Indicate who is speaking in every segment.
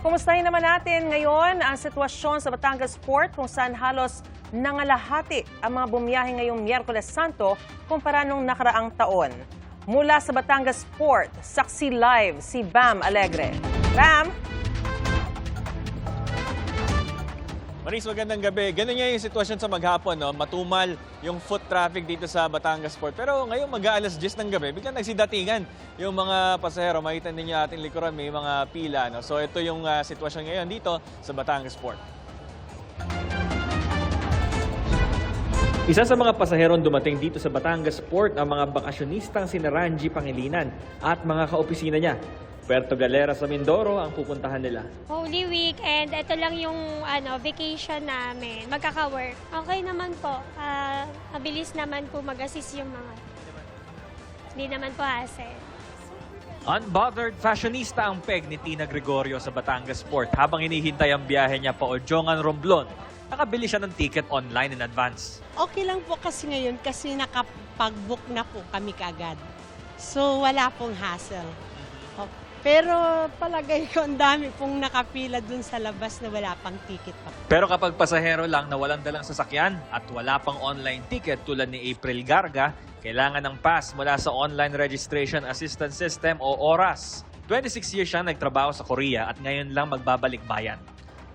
Speaker 1: Kumustahin naman natin ngayon ang sitwasyon sa Batangas Port kung saan halos nangalahati ang mga bumiyahe ngayong Miyerkules Santo kumpara nung nakaraang taon. Mula sa Batangas Port, saksi live si Bam Alegre. Bam!
Speaker 2: Maris, magandang gabi. Ganun nga yung sitwasyon sa maghapon, no? Matumal yung foot traffic dito sa Batangas Port. Pero ngayon mag-aalas 10 ng gabi, biglang nagsidatingan yung mga pasahero. Makita ninyo ating likuran, may mga pila. No? So ito yung sitwasyon ngayon dito sa Batangas Port. Isa sa mga pasaherong dumating dito sa Batangas Port ang mga bakasyonistang sina Ranji Pangilinan at mga kaopisina niya. Puerto Galera sa Mindoro ang pupuntahan nila.
Speaker 3: Holy Week and ito lang yung vacation namin. Magkaka-work. Okay naman po. Mabilis naman po mag-assist yung mga. Hindi naman po hassle.
Speaker 4: Unbothered fashionista ang peg ni Tina Gregorio sa Batangas Port habang hinihintay ang biyahe niya pa Ojongan, Romblon. Nakabili siya ng ticket online in advance.
Speaker 5: Okay lang po kasi ngayon kasi nakapag-book na po kami kaagad. So wala pong hassle. Pero palagay ko ang dami pong nakapila dun sa labas na wala pang ticket pa.
Speaker 4: Pero kapag pasahero lang na walang dalang sasakyan at wala pang online ticket tulad ni April Garga, kailangan ng pass mula sa Online Registration Assistance System o ORAS. 26 years siya nagtrabaho sa Korea at ngayon lang magbabalik bayan.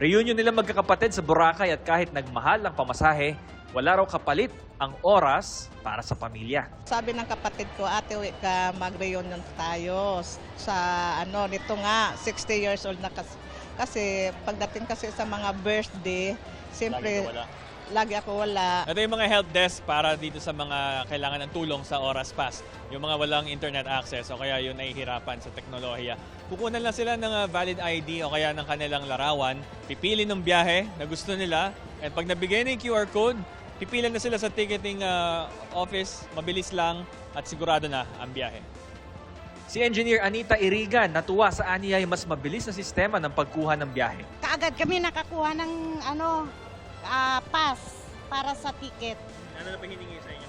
Speaker 4: Reunion nila magkakapatid sa Boracay at kahit nagmahal ang pamasahe, wala raw kapalit ang oras para sa pamilya.
Speaker 6: Sabi ng kapatid ko, ate, uwi ka, mag-reunion tayo. Sa nito nga, 60 years old na kasi pagdating kasi sa mga birthday, siyempre, lagi ako wala.
Speaker 2: Ito yung mga help desk para dito sa mga kailangan ng tulong sa Oras Pass. Yung mga walang internet access o kaya yung nahihirapan sa teknolohiya. Kukunan lang sila ng valid ID o kaya ng kanilang larawan, pipili ng biyahe na gusto nila, at pag nabigay na yung QR code, pipila na sila sa ticketing office, mabilis lang at sigurado na ang biyahe.
Speaker 4: Si Engineer Anita Irigan natuwa sa aniyay mas mabilis na sistema ng pagkuha ng biyahe.
Speaker 5: Kaagad kami nakakuha ng pass para sa ticket.
Speaker 2: Ano na pa hiningi sa inyo?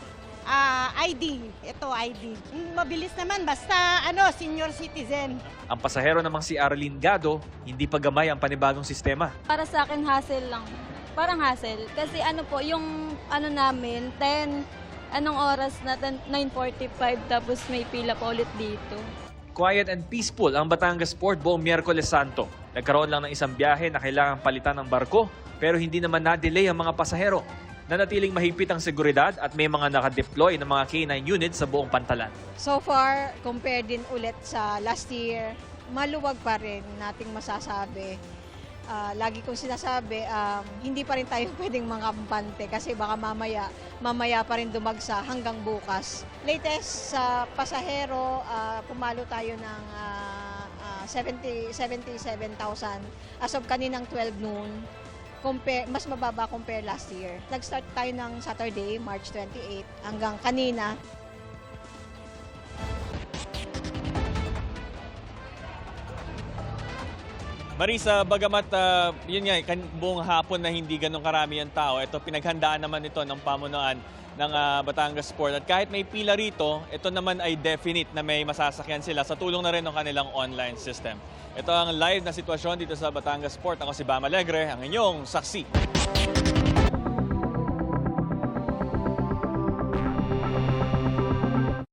Speaker 5: ID. Ito, ID. Mabilis naman, basta senior citizen.
Speaker 4: Ang pasahero namang si Arlene Gado, hindi pa gamay ang panibagong sistema.
Speaker 7: Para sa akin, hassle lang. Parang hassle. Kasi yung namin, 10, oras na 9:45 tapos may pila pa ulit dito.
Speaker 4: Quiet and peaceful ang Batangas Port buong Miyerkules Santo. Nagkaroon lang ng isang biyahe na kailangang palitan ng barko pero hindi naman na-delay ang mga pasahero. Nanatiling mahigpit ang seguridad at may mga nakadeploy ng mga K9 units sa buong pantalan.
Speaker 8: So far, compare din ulit sa last year, maluwag pa rin nating masasabi. Lagi kong sinasabi, hindi pa rin tayo pwedeng makampante kasi baka mamaya pa rin dumagsa hanggang bukas. Latest sa pasahero, pumalo tayo ng 77,000 as of kaninang 12 noon. Mas mababa compare last year. Nag-start tayo ng Saturday, March 28 hanggang kanina.
Speaker 2: Marisa, bagamat yun nga, buong hapon na hindi ganun karami ang tao, ito pinaghandaan naman ito ng pamunuan ng Batangas Port. At kahit may pila rito, ito naman ay definite na may masasakyan sila sa tulong na rin ng kanilang online system. Ito ang live na sitwasyon dito sa Batangas Port. Ako si Bam Alegre, ang inyong saksi.